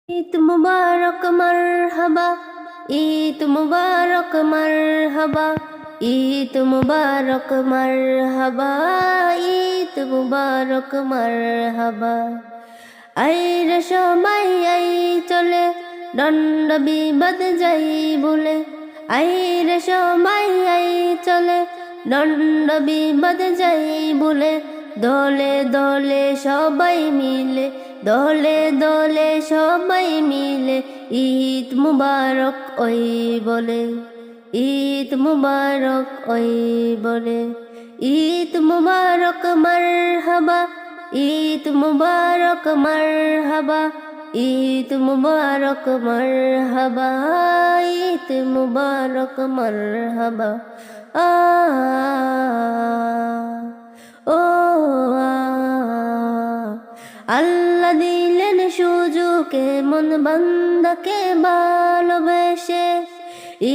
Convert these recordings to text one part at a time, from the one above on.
ঈদ মুবারক মারহাবা, ঈদ মুবারক মারহাবা, ঈদ মুবারক মারহাবা, ঈদ মুবারক মারহাবা। আইর সময় আই চলে দণ্ড বিবাদ যাই বলে, আইর সময় আই চলে দণ্ড বিবাদ যাই বলে, দলে দলে সবাই মিলে, দলে দলে সবাই মিলে ঈদ মুবারক ওই বলে, ঈদ মুবারক ওই বলে। ঈদ মুবারক মারহাবা, ঈদ মুবারক মারহাবা, ঈদ মুবারক মারহাবা, ঈদ মুবারক মারহাবা। আ ও আল্লাহ দিলেন সুযোগে মন বান্দাকে ভালোবেসে,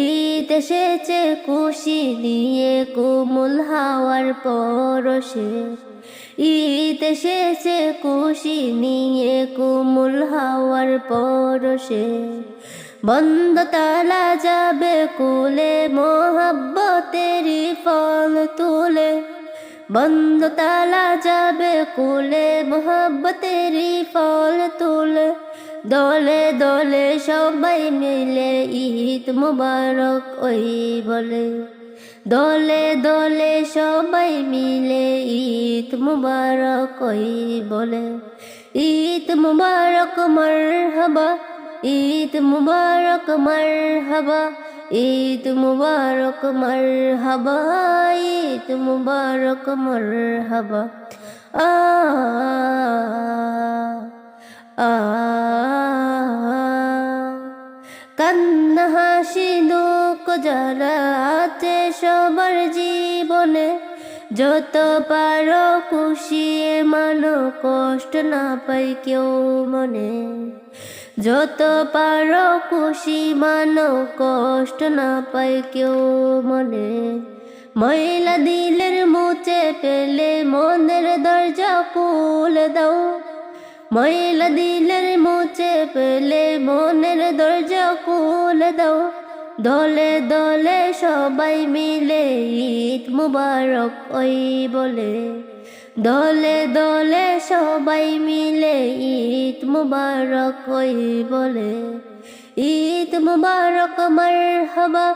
ঈদ এসেছে খুশি নিয়ে কোমল হাওয়ার পরশে, ঈদ এসেছে খুশি নিয়ে কোমল হাওয়ার পরশে। বন্ধ তালা যাবে কুলে মোহাব্বতেরই ফল তুলে, বন্ধ তালা যাবে কুলে মোহাব্বতেরই ফল তুলে, দলে দলে সবাই মিলে ঈদ মুবারক ওই বলে, দলে দলে সবাই মিলে ঈদ মুবারক ওই বলে। ঈদ মুবারক মারহাবা, ঈদ মুবারক মারহাবা, ঈদ মুবারক মারহাবা, ঈদ মুবারক মারহাবা। আ আ কান্না হাসি দুঃখ যারা আছে সবার জীবনে, যত পারো খুশি মানো কষ্ট না পাই কেউ মনে, যত পারো খুশি মানো কষ্ট না পাই কেউ মনে। ময়লা দিলের মুছে পেলে মনের দরজা খুলে দাও, ময়লা দিলের মুছে পেলে মনের দরজা খুলে দাও, দলে দলে সবাই মিলে ঈদ মুবারক ওই বলে, দলে দলে সবাই মিলে ঈদ মুবারক ওই বলে। ঈদ মুবারক মারহাবা,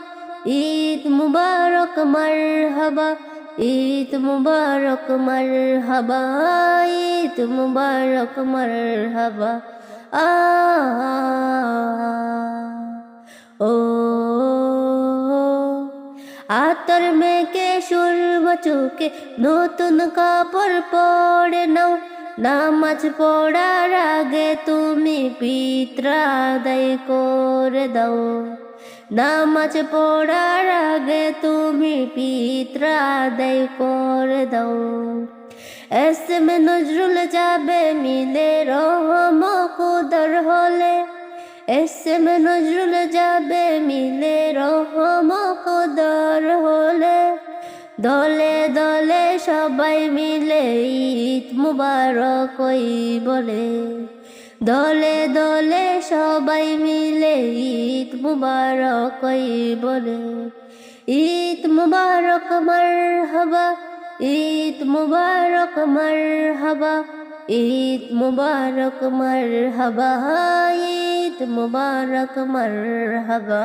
ঈদ মুবারক মারহাবা, ঈদ মুবারক মারহাবা, ঈদ মুবারক মারহাবা। আ ও আতর মেখে সুরব চোখে নতুন কাপড় পরে নাও, নামাজ পড়ার আগে তুমি পিত্রা আদায় করে দাও, নামাজ পড়ার আগে তুমি পিত্রা আদায় করে দাও। এসএম নজরুল যাবে মিলে রহম খুদার হলে, এসএম নজরুল যাবে মিলে রহম খুদার হলে, দলে দলে সবাই মিলে ঈদ মুবারক ওই বলে, দলে দলে সবাই মিলে ঈদ মুবারক ওই বলে। ঈদ মুবারক মারহাবা, ঈদ মুবারক মারহাবা, ঈদ মুবারক মারহাবা, ঈদ মুবারক মারহাবা।